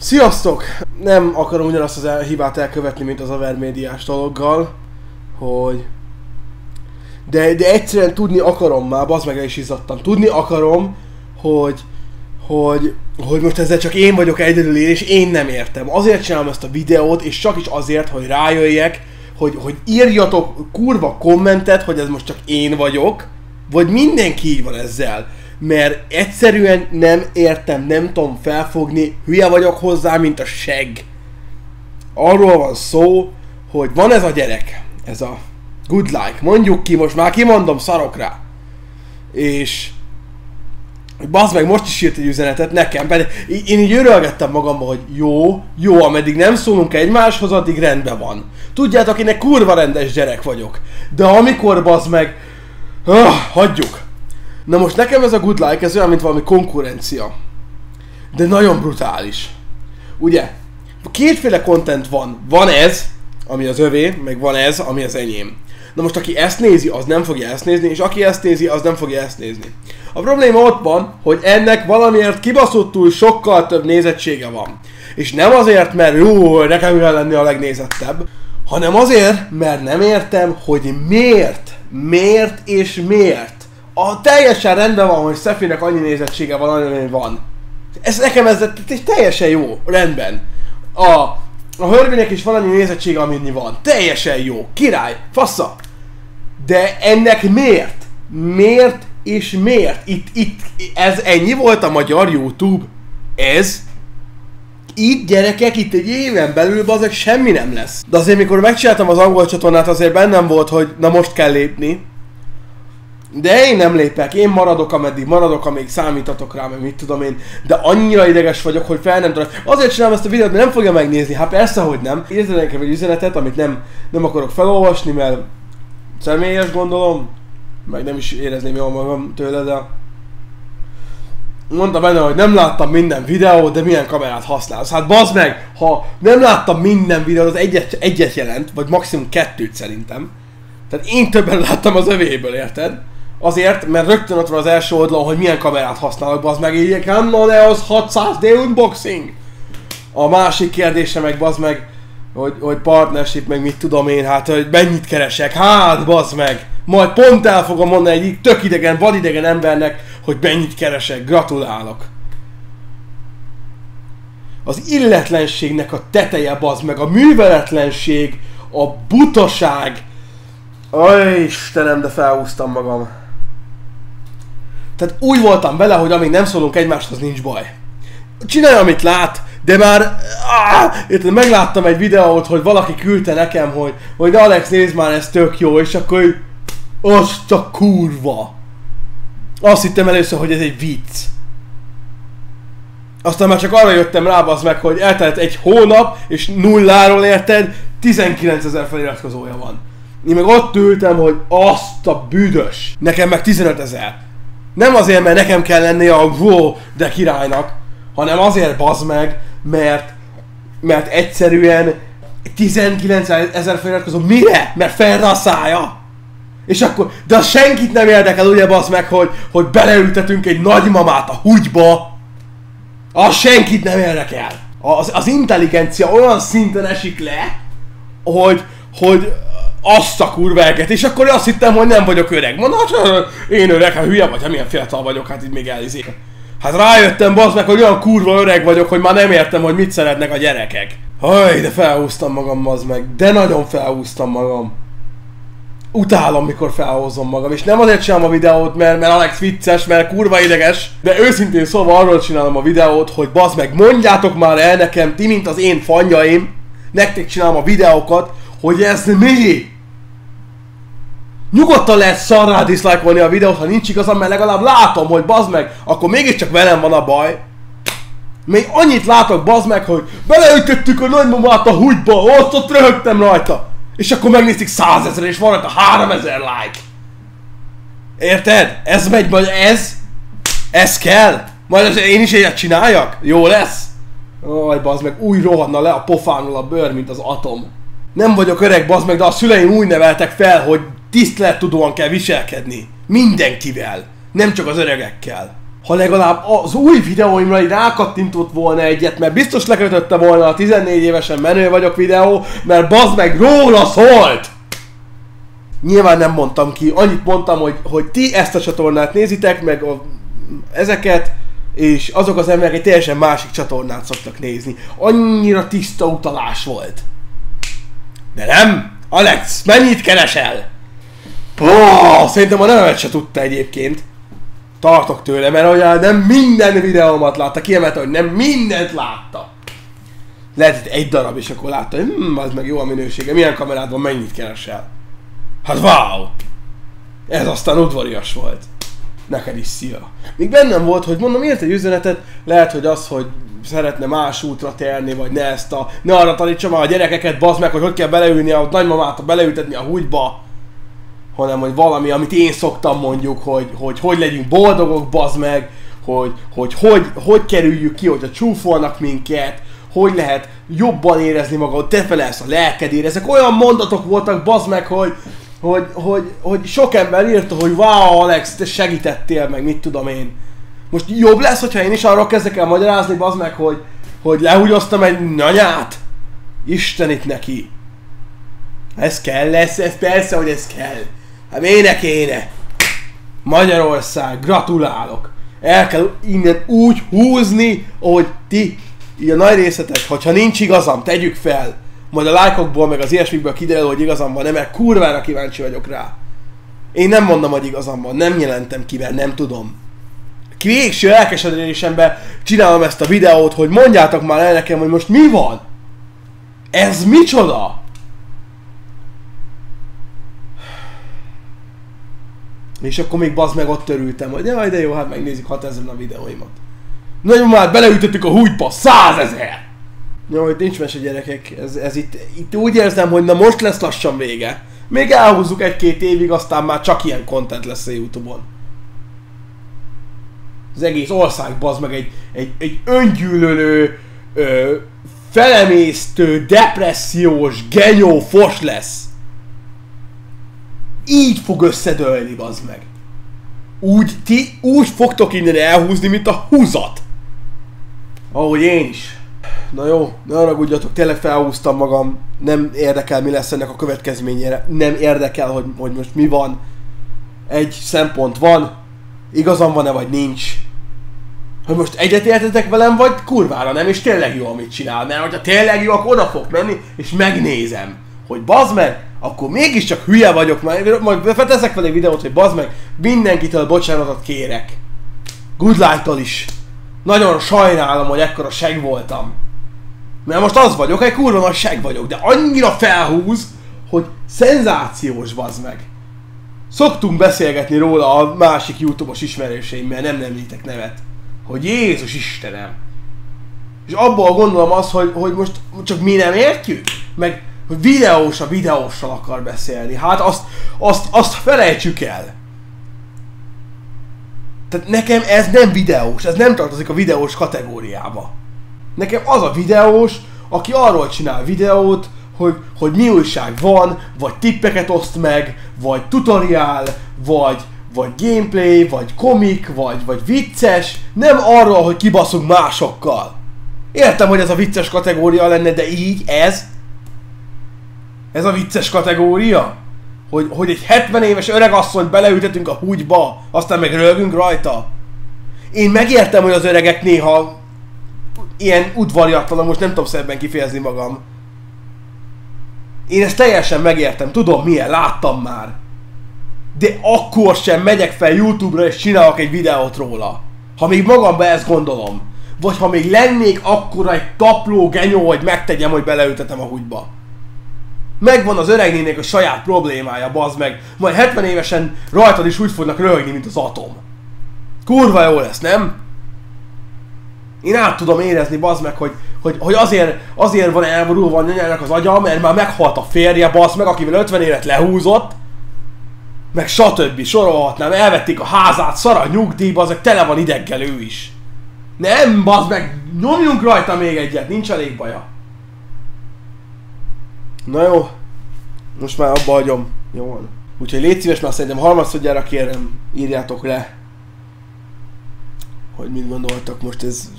Sziasztok! Nem akarom ugyanazt az hibát elkövetni, mint az Avermédiás dologgal, hogy... De egyszerűen tudni akarom már, bazd meg, el is izzadtam. Tudni akarom, hogy most ezzel csak én vagyok egyedül és én nem értem. Azért csinálom ezt a videót, és csak is azért, hogy rájöjjek, hogy írjatok kurva kommentet, hogy ez most csak én vagyok, vagy mindenki így van ezzel. Mert egyszerűen nem értem, nem tudom felfogni, hülye vagyok hozzá, mint a segg. Arról van szó, hogy van ez a gyerek, ez a Good Like, mondjuk ki, most már kimondom, szarok rá. És bazd meg, most is írt egy üzenetet nekem, pedig én így örölgettem magamba, hogy jó, ameddig nem szólunk egymáshoz, addig rendben van. Tudjátok, én egy kurva rendes gyerek vagyok. De amikor bazd meg, hagyjuk. Na most nekem ez a Good Like, ez olyan, mint valami konkurencia. De nagyon brutális. Ugye? Kétféle content van. Van ez, ami az övé, meg van ez, ami az enyém. Na most aki ezt nézi, az nem fogja ezt nézni, és aki ezt nézi, az nem fogja ezt nézni. A probléma ott van, hogy ennek valamiért kibaszottul sokkal több nézettsége van. És nem azért, mert jó, nekem kell lenni a legnézettebb, hanem azért, mert nem értem, hogy miért és miért. Teljesen rendben van, hogy Szefinek annyi nézettsége van, amilyen van. Nekem ez teljesen jó, rendben. A Hörbinek is van annyi nézettsége, amennyi van. Teljesen jó, király, fassa. De ennek miért? Miért és miért? Itt ez ennyi volt a magyar YouTube. Ez? Itt gyerekek, itt egy éven belül azok semmi nem lesz. De azért mikor megcsináltam az angol csatornát, azért bennem volt, hogy na most kell lépni. De én nem lépek, én maradok, amíg számítatok rá, meg mit tudom én. De annyira ideges vagyok, hogy fel nem tudom. Azért csinálom ezt a videót, mert nem fogja megnézni. Hát persze, hogy nem. Írtam nekem egy üzenetet, amit nem akarok felolvasni, mert személyes gondolom. Meg nem is érezném jól magam tőle, de... Mondta benne, hogy nem láttam minden videót, de milyen kamerát használsz. Hát bazd meg, ha nem láttam minden videót, az egyet jelent, vagy maximum kettőt szerintem. Tehát én többen láttam az övéből, érted? Azért, mert rögtön ott van az első oldalon, hogy milyen kamerát használok, bazd meg, így Canon EOS 600D unboxing. A másik kérdése meg, bazd meg, hogy partnership, meg mit tudom én, hát, hogy mennyit keresek, hát, bazd meg. Majd pont el fogom mondani egy tök idegen, vadidegen embernek, hogy mennyit keresek, gratulálok. Az illetlenségnek a teteje, bazd meg, a műveletlenség, a butaság. Aj, Istenem, de felhúztam magam. Tehát úgy voltam vele, hogy amíg nem szólunk egymáshoz, nincs baj. Csinálj, amit lát, de már... Érted, megláttam egy videót, hogy valaki küldte nekem, hogy Alex, nézd már, ez tök jó, és akkor... Azt a kurva! Azt hittem először, hogy ez egy vicc. Aztán már csak arra jöttem rá, bazd meg, hogy eltelt egy hónap, és nulláról, érted, 19 000 feliratkozója van. Én meg ott ültem, hogy azt a büdös. Nekem meg 15 000. Nem azért, mert nekem kell lenni a wow, de királynak, hanem azért, bazd meg, mert egyszerűen 19 000 feliratkozó mire? Mert felre a szája. És akkor, de az senkit nem érdekel, ugye, bazd meg, hogy beleültetünk egy nagymamát a húgyba. Az senkit nem érdekel. Az intelligencia olyan szinten esik le, hogy azt a kurváget, és akkor azt hittem, hogy nem vagyok öreg. Mondom, hát én öreg, hát hülye vagy, hát milyen fiatal vagyok, hát itt még elizék. Hát rájöttem, bazd meg, hogy olyan kurva öreg vagyok, hogy már nem értem, hogy mit szeretnek a gyerekek. Haj, de felhúztam magam, bazd meg, de nagyon felhúztam magam. Utálom, mikor felhozom magam, és nem azért csinálom a videót, mert Alex vicces, mert kurva ideges, de őszintén szóval arról csinálom a videót, hogy bazd meg, mondjátok már el nekem, ti mint az én fanjaim, nektek csinálom a videókat, hogy ez mi? Nyugodtan lehet szarrá diszlájkolni a videót, ha nincs igazam, mert legalább látom, hogy bazd meg, akkor mégiscsak velem van a baj. Még annyit látok, bazd meg, hogy beleütöttük a nagymamát a húgyba, ott röhögtem rajta. És akkor megnézték 100 000 és van rajta 3000 like. Érted? Ez megy, majd ez kell? Majd én is ilyet csináljak? Jó lesz? Aj, bazd meg, úgy rohadna le a pofámról a bőr, mint az atom. Nem vagyok öreg, bazd meg, de a szüleim úgy neveltek fel, hogy tisztelettudóan kell viselkedni. Mindenkivel. Nem csak az öregekkel. ha legalább az új videóimra így rákattintott volna egyet, mert biztos lekötötte volna a 14 évesen menő vagyok videó, mert bazd meg róla szólt! Nyilván nem mondtam ki, annyit mondtam, hogy ti ezt a csatornát nézitek, meg ezeket, és azok az emberek egy teljesen másik csatornát szoktak nézni. Annyira tiszta utalás volt. De nem! Alex, mennyit keresel? Szerintem a nevemet se tudta egyébként. Tartok tőle, mert olyan nem minden videómat látta, kiemelte, hogy nem mindent látta. Lehet egy darab, és akkor látta, hogy az meg jó a minősége, milyen kamerád van, mennyit keresel. Hát wow! Ez aztán udvarias volt. Neked is szia. Még bennem volt, hogy mondom, írt egy üzenetet, lehet, hogy az, hogy szeretne más útra térni, vagy ne arra tanítsa már a gyerekeket, bazd meg, hogy kell beleülni a nagymamát, beleültetni a húgyba, hanem hogy valami, amit én szoktam mondjuk, hogy legyünk boldogok, bazd meg, hogy kerüljük ki, hogyha csúfolnak minket, hogy lehet jobban érezni magad, te felelsz a lelkedért. Ezek olyan mondatok voltak, bazd meg, hogy sok ember írta, hogy wow, Alex, te segítettél meg, mit tudom én. Most jobb lesz, hogyha én is arról kezdek el magyarázni, bazd meg, hogy lehúgyoztam egy anyát? Istenit neki. Ez kell, ez persze, hogy ez kell. Hát miért kéne? Magyarország, gratulálok. El kell innen úgy húzni, hogy ti, így a nagy részletek, hogyha nincs igazam, tegyük fel. Majd a lájkokból, meg az ilyesmikből kiderül, hogy igazam van, nem, mert kurvára kíváncsi vagyok rá. Én nem mondom, hogy igazam van, nem jelentem ki, mert nem tudom. Végső elkeseredésemben csinálom ezt a videót, hogy mondjátok már el nekem, hogy most mi van? Ez micsoda? És akkor még bazd meg ott örültem, hogy jaj, de jó, hát megnézik 6000 a videóimat. Nagyon már beleütöttük a húgyba, 100 000! Jó, itt nincs mese gyerekek, ez itt úgy érzem, hogy na most lesz lassan vége. Még elhúzzuk 1-2 évig, aztán már csak ilyen content lesz a YouTube-on. Az egész ország bazd meg egy öngyűlölő, felemésztő, depressziós, genyó fos lesz. Így fog összedőlni, bazd meg. Úgy fogtok innen elhúzni, mint a húzat. Ahogy én is. Na jó, ne haragudjatok, tényleg felhúztam magam. Nem érdekel, mi lesz ennek a következményére. Nem érdekel, hogy most mi van. Egy szempont van. Igazam van-e, vagy nincs. Hogy most egyetértetek velem, vagy kurvára nem, és tényleg jó, amit csinál. Mert hogyha tényleg jó, akkor oda fog menni, és megnézem. Hogy bazd meg, akkor mégiscsak hülye vagyok, majd felteszek fel egy videót, hogy bazd meg, mindenkitől bocsánatot kérek. Goodlight-tól is. Nagyon sajnálom, hogy ekkora seg voltam. Mert most az vagyok, egy kurva nagy seg vagyok, de annyira felhúz, hogy szenzációs, bazd meg. Szoktunk beszélgetni róla a másik YouTube-os ismerőseimmel, nem említek nevet. Hogy Jézus Istenem. És abból gondolom azt, hogy most csak mi nem értjük? Meg hogy videós a videóssal akar beszélni. Hát azt felejtsük el. Tehát nekem ez nem videós, ez nem tartozik a videós kategóriába. Nekem az a videós, aki arról csinál videót, hogy mi újság van, vagy tippeket oszt meg, vagy tutoriál, vagy gameplay, vagy komik, vagy vicces, nem arról, hogy kibaszunk másokkal. Értem, hogy ez a vicces kategória lenne, de így ez a vicces kategória? Hogy egy 70 éves öregasszonyt beleültetünk a húgyba, aztán meg rögünk rajta? Én megértem, hogy az öregek néha ilyen udvariatlanak, most nem tudom szebben kifejezni magam. Én ezt teljesen megértem, tudom milyen, láttam már. De akkor sem megyek fel YouTube-ra és csinálok egy videót róla. Ha még magamban ezt gondolom. Vagy ha még lennék akkora egy tapló genyó, hogy megtegyem, hogy beleültetem a húgyba. Megvan az öregnének a saját problémája, bazd meg. Majd 70 évesen rajtad is úgy fognak röhögni, mint az atom. Kurva jó lesz, nem? Én át tudom érezni, bazd meg, hogy azért van elborulva a nyanyának az agya, mert már meghalt a férje, bazd meg, akivel 50 évet lehúzott. Meg stb. Sorolhatnám, elvették a házát, szar a nyugdíjba, azok tele van ideggel ő is. Nem, bazd meg, nyomjunk rajta még egyet, nincs elég baja. Na jó, most már abba hagyom. Jó van. Úgyhogy légy szíves, már szerintem harmadszorjára kérem, írjátok le. hogy mit gondoltak most ez